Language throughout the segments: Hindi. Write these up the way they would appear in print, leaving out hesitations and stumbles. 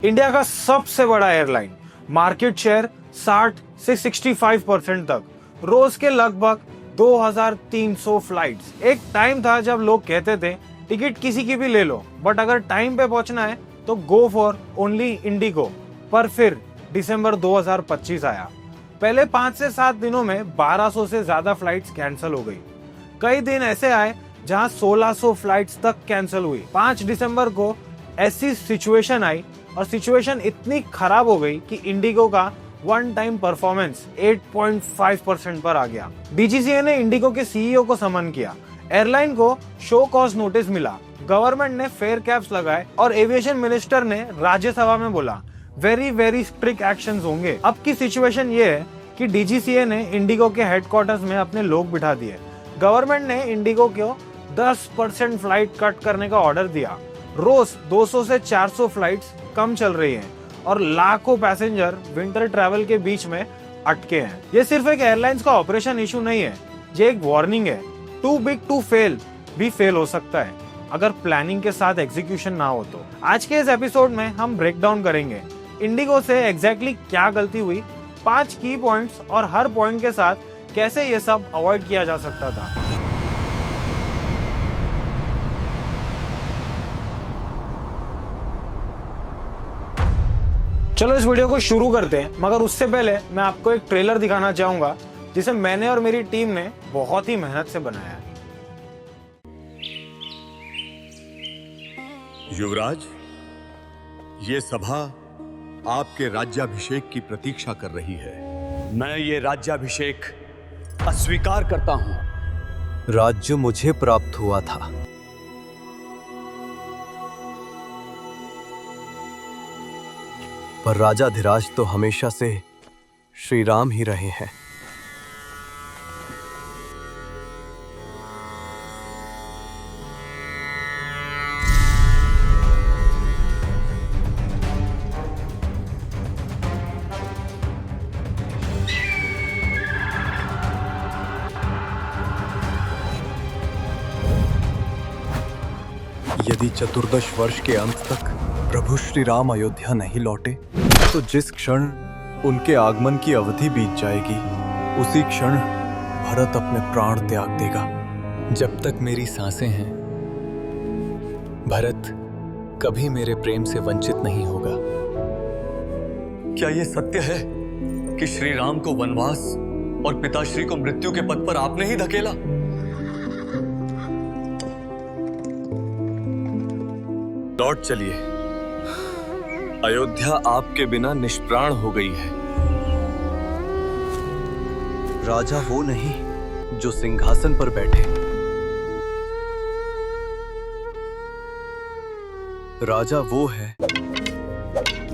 इंडिया का सबसे बड़ा एयरलाइन, मार्केट शेयर 60 से 65% तक, रोज के लगभग 2300 फ्लाइट्स। एक टाइम था जब लोग कहते थे टिकट किसी की भी ले लो, बट अगर टाइम पे पहुंचना है तो गो फॉर ओनली इंडिगो। पर फिर दिसंबर 2025 आया। पहले 5 से 7 दिनों में 1200 से ज्यादा फ्लाइट्स कैंसिल हो गई। कई दिन ऐसे आए जहां 1600 फ्लाइट्स तक कैंसिल हुई। 5 दिसंबर को ऐसी सिचुएशन आई और सिचुएशन इतनी खराब हो गई कि इंडिगो का वन टाइम परफॉर्मेंस 8.5% पर आ गया। डीजीसीए ने इंडिगो के सीईओ को समन किया। एयरलाइन को शो कॉज नोटिस मिला। गवर्नमेंट ने फेयर कैप्स लगाए और एविएशन मिनिस्टर ने राज्यसभा में बोला वेरी स्ट्रिक्ट एक्शंस होंगे। अब की सिचुएशन ये है कि डीजीसीए ने इंडिगो के हेडक्वार्टर्स में अपने लोग बिठा दिए। गवर्नमेंट ने इंडिगो को 10% फ्लाइट कट करने का ऑर्डर दिया। रोज 200 से 400 फ्लाइट्स कम चल रही हैं और लाखों पैसेंजर विंटर ट्रैवल के बीच में अटके हैं। ये सिर्फ एक एयरलाइंस का ऑपरेशन इशू नहीं है, ये एक वार्निंग है। टू बिग टू फेल भी फेल हो सकता है अगर प्लानिंग के साथ एग्जीक्यूशन ना हो तो। आज के इस एपिसोड में हम ब्रेक डाउन करेंगे इंडिगो से एग्जैक्टली क्या गलती हुई, 5 की पॉइंट्स और हर पॉइंट के साथ कैसे ये सब अवॉइड किया जा सकता था। चलो इस वीडियो को शुरू करते हैं, मगर उससे पहले मैं आपको एक ट्रेलर दिखाना चाहूंगा जिसे मैंने और मेरी टीम ने बहुत ही मेहनत से बनाया है। युवराज, ये सभा आपके राज्याभिषेक की प्रतीक्षा कर रही है। मैं ये राज्याभिषेक अस्वीकार करता हूं। राज्य मुझे प्राप्त हुआ था। पर राजाधिराज तो हमेशा से श्री राम ही रहे हैं। यदि चतुर्दश वर्ष के अंत तक प्रभु श्री राम अयोध्या नहीं लौटे तो जिस क्षण उनके आगमन की अवधि बीत जाएगी उसी क्षण भरत अपने प्राण त्याग देगा। जब तक मेरी सांसें हैं भरत कभी मेरे प्रेम से वंचित नहीं होगा। क्या यह सत्य है कि श्री राम को वनवास और पिताश्री को मृत्यु के पथ पर आपने ही धकेला? लौट चलिए, अयोध्या आपके बिना निष्प्राण हो गई है। राजा वो नहीं जो सिंहासन पर बैठे, राजा वो है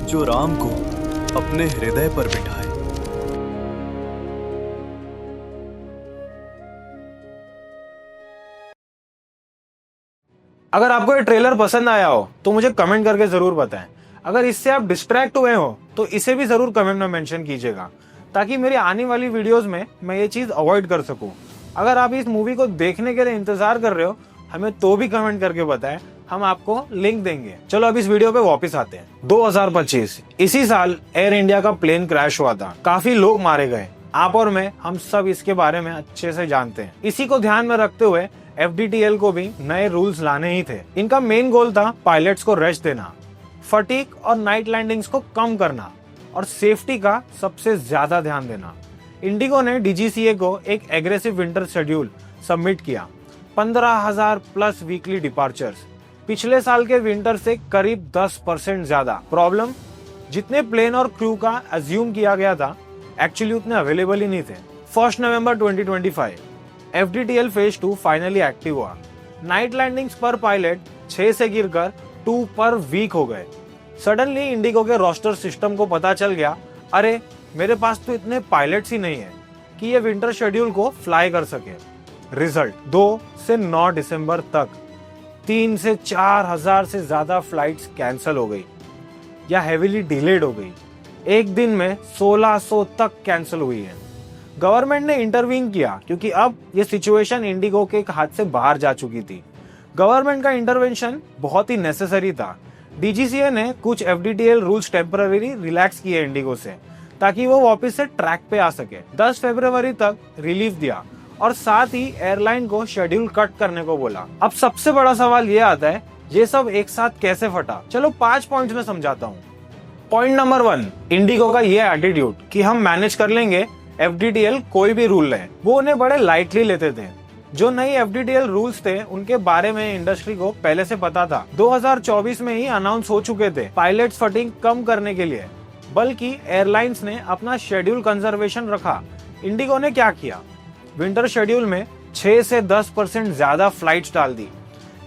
जो राम को अपने हृदय पर बिठाए। अगर आपको ये ट्रेलर पसंद आया हो तो मुझे कमेंट करके जरूर बताएं। अगर इससे आप डिस्ट्रैक्ट हुए हो तो इसे भी जरूर कमेंट में मेंशन कीजिएगा, ताकि मेरी आने वाली वीडियोस में मैं ये चीज अवॉइड कर सकूं। अगर आप इस मूवी को देखने के लिए इंतजार कर रहे हो हमें तो भी कमेंट करके बताएं, हम आपको लिंक देंगे। चलो अब इस वीडियो पे वापस आते हैं। 2025 इसी साल एयर इंडिया का प्लेन क्रैश हुआ था। काफी लोग मारे गए। आप और मैं, हम सब इसके बारे में अच्छे से जानते हैं। इसी को ध्यान में रखते हुए FDTL को भी नए रूल्स लाने ही थे। इनका मेन गोल था पायलट्स को रेस्ट देना, फटीग और नाइट लैंडिंग्स को कम करना और सेफ्टी का सबसे ज्यादा ध्यान देना। इंडिगो ने DGCA को एक एग्रेसिव विंटर शेड्यूल सबमिट किया। 15,000 प्लस वीकली डिपार्चर्स, पिछले साल के विंटर से करीब 10% ज्यादा। प्रॉब्लम, जितने प्लेन और क्रू का अज्यूम किया गया था एक्चुअली उतने अवेलेबल ही नहीं थे। 1 नवंबर 2025 FDTL फेज 2 फाइनली एक्टिव हुआ। नाइट लैंडिंग्स पर पायलट 6 से गिरकर 2 पर वीक हो गए। सडनली इंडिगो के रोस्टर सिस्टम को पता चल गया, अरे मेरे पास तो इतने पायलट्स ही नहीं है कि ये विंटर शेड्यूल को फ्लाई कर सके। रिजल्ट, 2 से 9 दिसंबर तक 3 से 4 हजार से ज्यादा फ्लाइट्स कैंसिल हो गई या हेवीली डिलेड हो गई। एक दिन में 1600 तक कैंसिल हुई है। गवर्नमेंट ने इंटरवीन किया क्योंकि अब ये सिचुएशन इंडिगो के हाथ से बाहर जा चुकी थी। गवर्नमेंट का इंटरवेंशन बहुत ही नेसेसरी था। डीजीसीए ने कुछ एफडीटीएल रूल्स टेम्पररी रिलैक्स किए इंडिगो से, ताकि वो वापस से ट्रैक पे आ सके। 10 फरवरी तक रिलीफ दिया और साथ ही एयरलाइन को शेड्यूल कट करने को बोला। अब सबसे बड़ा सवाल ये आता है, ये सब एक साथ कैसे फटा? चलो 5 पॉइंट्स में समझाता हूँ। पॉइंट नंबर 1, इंडिगो का ये एटीट्यूड कि हम मैनेज कर लेंगे, एफडीटीएल कोई भी रूल ले, वो उन्हें बड़े लाइटली लेते थे। जो नई एफडीटीएल रूल्स थे उनके बारे में इंडस्ट्री को पहले से पता था। 2024 में ही अनाउंस हो चुके थे पायलट्स फटिंग कम करने के लिए, बल्कि एयरलाइंस ने अपना शेड्यूल कंजर्वेशन रखा। इंडिगो ने क्या किया? विंटर शेड्यूल में 6 से 10% ज्यादा फ्लाइट्स डाल दी,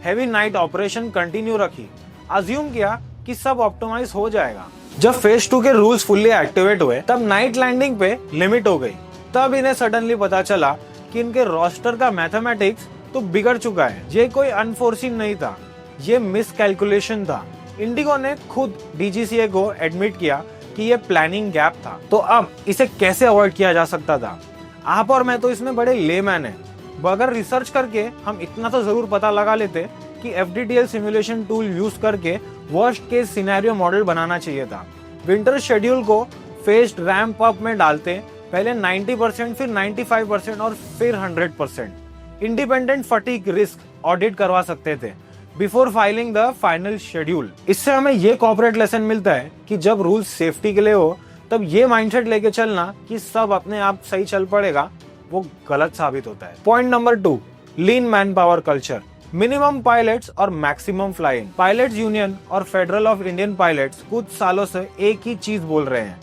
हैवी नाइट ऑपरेशन कंटिन्यू रखी, अज्यूम किया कि सब ऑप्टिमाइज हो जाएगा। जब फेज 2 के रूल्स फुल्ली एक्टिवेट हुए तब नाइट लैंडिंग पे लिमिट हो गई। तब इन्हें सडनली पता चला कि इनके रोस्टर का मैथमेटिक्स तो बिगड़ चुका है। ये कोई अनफोर्सीन नहीं था, ये मिस कैलकुलेशन था। इंडिगो ने खुद डीजीसीए को एडमिट किया कि ये प्लानिंग गैप था। तो अब इसे कैसे अवॉइड किया जा सकता था? आप और मैं तो इसमें बड़े लेमैन हैं, मगर रिसर्च करके हम इतना तो जरूर पता लगा लेते कि एफडीटीएल सिमुलेशन टूल यूज करके वर्स्ट केस सिनेरियो मॉडल बनाना चाहिए था। विंटर शेड्यूल को फेज्ड रैंप अप में डालते, पहले 90%, फिर 95% और फिर 100%। इंडिपेंडेंट फटीग रिस्क ऑडिट करवा सकते थे before filing the final schedule. इससे हमें ये कॉर्पोरेट लेसन मिलता है कि जब रूल सेफ्टी के लिए हो तब ये माइंडसेट लेके चलना कि सब अपने आप सही चल पड़ेगा, वो गलत साबित होता है। Point number 2, lean man power culture, minimum pilots और मैक्सिमम फ्लाइंग। पायलट्स यूनियन और फेडरल ऑफ इंडियन पायलट्स कुछ सालों से एक ही चीज बोल रहे हैं।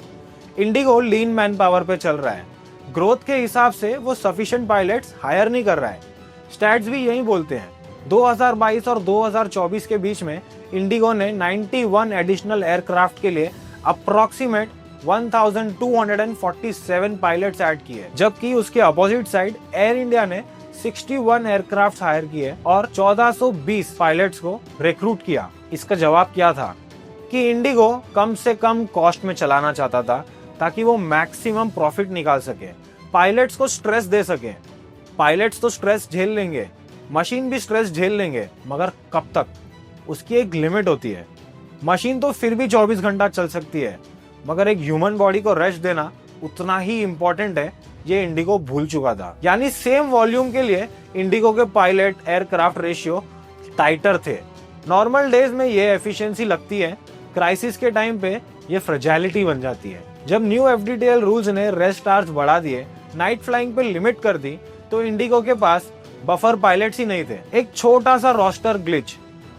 इंडिगो लीन मैन पावर पे चल रहा है, ग्रोथ के हिसाब से वो सफिशिएंट पायलट्स हायर नहीं कर रहा है। स्टैट्स भी यही बोलते हैं। 2022 और 2024 के बीच में इंडिगो ने 91 एडिशनल एयरक्राफ्ट के लिए अप्रॉक्सीमेट 1247 पायलट्स ऐड किए, जबकि उसके अपोजिट साइड एयर इंडिया ने 61 एयरक्राफ्ट हायर किए और 1420 पायलट्स को रिक्रूट किया। इसका जवाब क्या था? कि इंडिगो कम से कम कॉस्ट में चलाना चाहता था ताकि वो मैक्सिमम प्रॉफिट निकाल सके, पायलट्स को स्ट्रेस दे सके। पायलट्स तो स्ट्रेस झेल लेंगे, मशीन भी स्ट्रेस झेल लेंगे, मगर कब तक? उसकी एक लिमिट होती है। मशीन तो फिर भी 24 घंटा चल सकती है, मगर एक ह्यूमन बॉडी को रेस्ट देना उतना ही इंपॉर्टेंट है। ये इंडिगो भूल चुका था। यानी सेम वॉल्यूम के लिए इंडिगो के पायलट एयरक्राफ्ट रेशियो टाइटर थे। नॉर्मल डेज में ये एफिशिएंसी लगती है, क्राइसिस के टाइम पे ये फ्रेजाइलिटी बन जाती है। जब न्यू एफडीटीएल रूल्स ने रेस्ट आवर्स बढ़ा दिए, नाइट फ्लाइंग पे लिमिट कर दी, तो इंडिगो के पास बफर पायलट्स ही नहीं थे। एक छोटा सा रोस्टर ग्लिच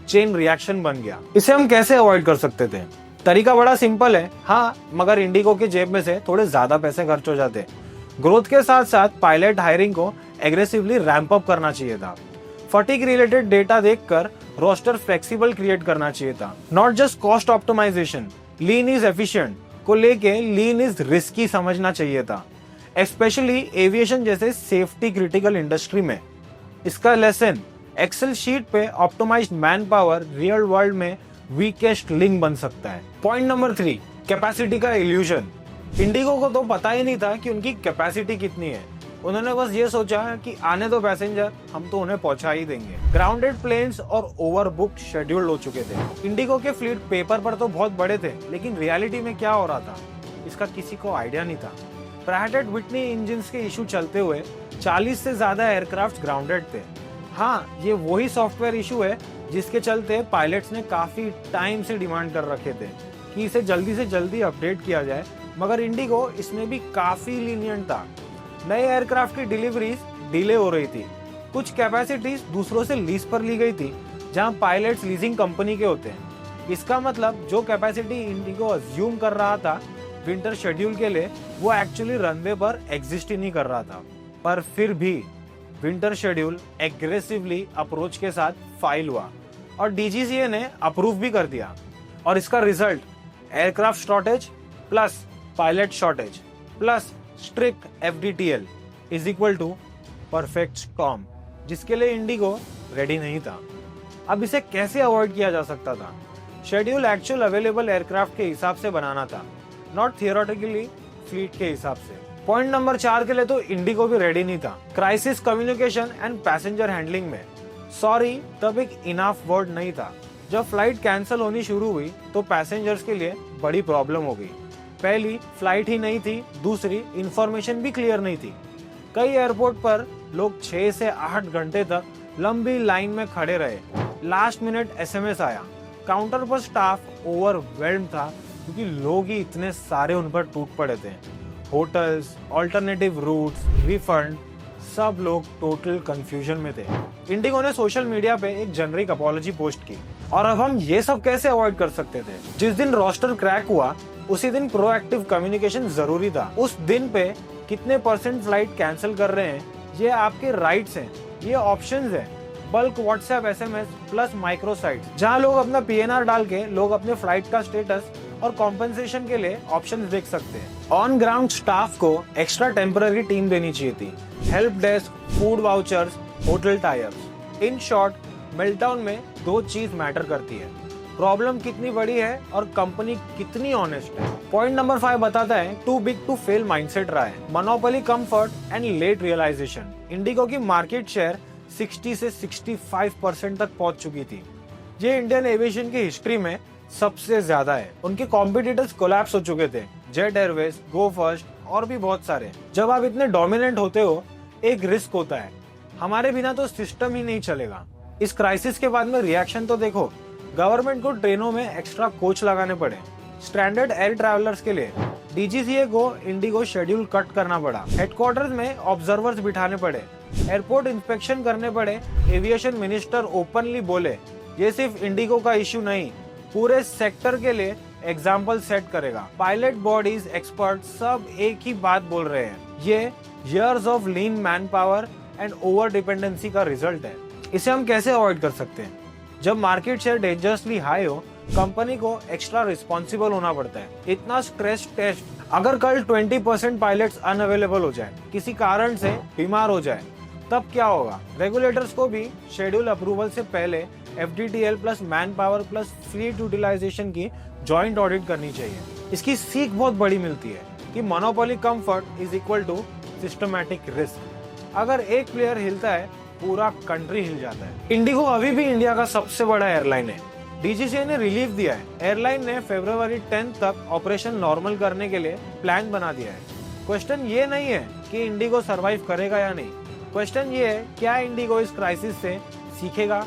चेन रिएक्शन बन गया। इसे हम कैसे अवॉइड कर सकते थे? तरीका बड़ा सिंपल है, हाँ, मगर इंडिगो के जेब में से थोड़े ज्यादा पैसे खर्च हो जाते। ग्रोथ के साथ साथ पायलट हायरिंग को एग्रेसिवली रैंप अप करना चाहिए था। फटीग रिलेटेड डेटा देखकर रोस्टर फ्लेक्सिबल क्रिएट करना चाहिए था। Not just cost optimization, lean is efficient को लेके लीन इज रिस्की समझना चाहिए था, स्पेशली एविएशन जैसे सेफ्टी क्रिटिकल इंडस्ट्री में। इसका लेसन एक्सेल शीट पे optimized man power real world में वीकेस्ट लिंक बन सकता है। पॉइंट नंबर 3, कैपेसिटी का इल्यूजन। इंडिगो को तो पता ही नहीं था कि उनकी कैपेसिटी कितनी है। उन्होंने बस ये सोचा कि आने दो पैसेंजर, हम तो उन्हें पहुंचा ही देंगे। ग्राउंडेड प्लेन्स और ओवरबुक्ड शेड्यूल हो चुके थे। इंडिगो के फ्लीट पेपर पर तो बहुत बड़े थे, लेकिन रियलिटी में क्या हो रहा था इसका किसी को आइडिया नहीं था। प्रैट एंड व्हिटनी इंजन्स के इशू चलते हुए 40 से ज्यादा एयरक्राफ्ट ग्राउंडेड थे। हाँ, ये वही सॉफ्टवेयर इशू है जिसके चलते पायलट्स ने काफी टाइम से डिमांड कर रखे थे कि इसे जल्दी से जल्दी अपडेट किया जाए, मगर इंडिगो इसमें भी काफी लीनियंट था। नए एयरक्राफ्ट की डिलीवरीज डिले हो रही थी, कुछ कैपेसिटीज दूसरों से लीज पर ली गई थी जहां पायलट्स लीजिंग कंपनी के होते हैं। इसका मतलब जो कैपेसिटी इंडिगो अज्यूम कर रहा था विंटर शेड्यूल के लिए, वो एक्चुअली रनवे पर एग्जिस्ट ही नहीं कर रहा था। पर फिर भी विंटर शेड्यूल एग्रेसिवली अप्रोच के साथ फाइल हुआ और डीजीसीए ने अप्रूव भी कर दिया। और इसका result aircraft shortage plus pilot shortage plus strict FDTL is equal to perfect storm, जिसके लिए इंडिगो रेडी नहीं था। अब इसे कैसे अवॉइड किया जा सकता था? शेड्यूल एक्चुअल अवेलेबल एयरक्राफ्ट के हिसाब से बनाना था, नॉट थियोरेटिकली फ्लीट के हिसाब से। पॉइंट नंबर 4 के लिए तो इंडिगो भी रेडी नहीं था। Crisis communication and passenger handling में सॉरी तब एक इनफ वर्ड नहीं था। जब फ्लाइट कैंसिल होनी शुरू हुई तो पैसेंजर्स के लिए बड़ी प्रॉब्लम हो गई। पहली, फ्लाइट ही नहीं थी, दूसरी, इंफॉर्मेशन भी क्लियर नहीं थी। कई एयरपोर्ट पर लोग 6 से 8 घंटे तक लंबी लाइन में खड़े रहे। लास्ट मिनट एसएमएस आया। काउंटर पर स्टाफ ओवरवेल्म था क्योंकि लोग ही इतने सारे उन पर टूट पड़े थे। होटल्स, ऑल्टरनेटिव रूट्स, रिफंड, सब लोग टोटल कंफ्यूजन में थे। इंडिगो ने सोशल मीडिया पे एक जेनरिक अपॉलॉजी पोस्ट की। और अब हम ये सब कैसे अवॉइड कर सकते थे? जिस दिन रोस्टर क्रैक हुआ उसी दिन प्रोएक्टिव कम्युनिकेशन जरूरी था। उस दिन पे कितने % फ्लाइट कैंसिल कर रहे हैं ये आपके राइट्स हैं, ये ऑप्शंस हैं। Bulk WhatsApp SMS plus micro sites जहां लोग अपना पीएनआर डाल के लोग अपने फ्लाइट का स्टेटस और कॉम्पेंसेशन के लिए ऑप्शंस देख सकते हैं। ऑन ग्राउंड स्टाफ को एक्स्ट्रा टेम्पररी टीम देनी चाहिए थी। Help desk, food vouchers, hotel types. In short, meltdown में 2 चीज मैटर करती है, प्रॉब्लम कितनी बड़ी है और कंपनी कितनी ऑनेस्ट है। पॉइंट नंबर 5 बताता है too big to fail mindset रहा है। Monopoly, comfort and late realization. IndiGo की मार्केट शेयर 60 से 65% तक पहुंच चुकी थी। ये इंडियन एविएशन की हिस्ट्री में सबसे ज्यादा है। उनके कॉम्पिटिटर्स कोलैप्स हो चुके थे, जेट एयरवेज, गो फर्स्ट और भी बहुत सारे। जब आप इतने डोमिनेंट होते हो एक रिस्क होता है, हमारे बिना तो सिस्टम ही नहीं चलेगा। इस क्राइसिस के बाद में रिएक्शन तो देखो, गवर्नमेंट को ट्रेनों में एक्स्ट्रा कोच लगाने पड़े, स्टैंडर्ड एयर ट्रैवलर्स के लिए डीजीसीए को इंडिगो शेड्यूल कट करना पड़ा, हेडक्वार्टर्स में ऑब्जर्वर्स बिठाने पड़े, एयरपोर्ट इंस्पेक्शन करने पड़े। एविएशन मिनिस्टर ओपनली बोले ये सिर्फ इंडिगो का इश्यू नहीं, पूरे सेक्टर के लिए एग्जाम्पल सेट करेगा। पायलट बॉडीज, एक्सपर्ट सब एक ही बात बोल रहे हैं, ये years of lean man power and over dependency का रिजल्ट है। इसे हम कैसे अवॉइड कर सकते हैं? जब मार्केट शेयर डेंजरसली हाई हो, कंपनी को एक्स्ट्रा रिस्पॉन्सिबल होना पड़ता है। इतना स्ट्रेस टेस्ट, अगर कल 20% पायलट्स अनअवेलेबल हो जाए, किसी कारण से बीमार हो जाए, तब क्या होगा? रेगुलेटर्स को भी शेड्यूल अप्रूवल से पहले FDTL plus man power plus fleet utilization की जॉइंट ऑडिट करनी चाहिए। इसकी सीख बहुत बड़ी मिलती है कि monopoly comfort is equal to systematic risk. अगर एक प्लेयर हिलता है पूरा कंट्री हिल जाता है। इंडिगो अभी भी इंडिया का सबसे बड़ा एयरलाइन है। डीजीसीए ने रिलीफ दिया है। एयरलाइन ने February 10 तक ऑपरेशन नॉर्मल करने के लिए प्लान बना दिया है। क्वेश्चन ये नहीं है कि इंडिगो सरवाइव करेगा या नहीं, क्वेश्चन ये है क्या इंडिगो इस क्राइसिस से सीखेगा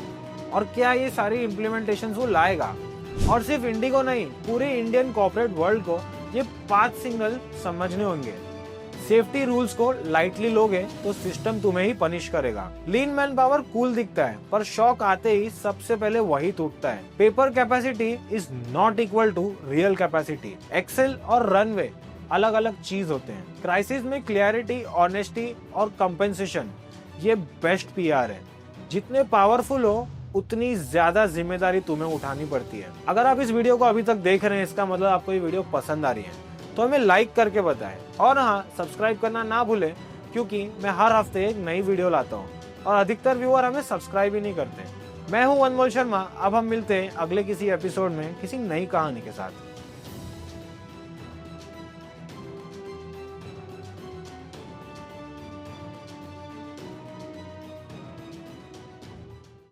और क्या ये सारी इम्प्लीमेंटेशन वो लाएगा। और सिर्फ इंडिगो नहीं, पूरे इंडियन कॉर्पोरेट वर्ल्ड को ये 5 सिग्नल समझने होंगे। सेफ्टी रूल्स को लाइटली लोगे तो सिस्टम तुम्हें ही पनिश करेगा। लीन मैन पावर कूल दिखता है पर शॉक आते ही सबसे पहले वही टूटता है। Paper capacity is not equal to real capacity. Excel और रनवे अलग अलग चीज होते हैं। क्राइसिस में क्लियरिटी, ऑनेस्टी और कंपेंसेशन ये बेस्ट PR है। जितने पावरफुल हो उतनी ज्यादा जिम्मेदारी तुम्हें उठानी पड़ती है। अगर आप इस वीडियो को अभी तक देख रहे हैं, इसका मतलब आपको ये वीडियो पसंद आ रही है, तो हमें लाइक करके बताएं। और हाँ, सब्सक्राइब करना ना भूलें क्योंकि मैं हर हफ्ते एक नई वीडियो लाता हूँ और अधिकतर व्यूअर हमें सब्सक्राइब ही नहीं करते। मैं हूँ अनमोल शर्मा। अब हम मिलते हैं अगले किसी एपिसोड में किसी नई कहानी के साथ।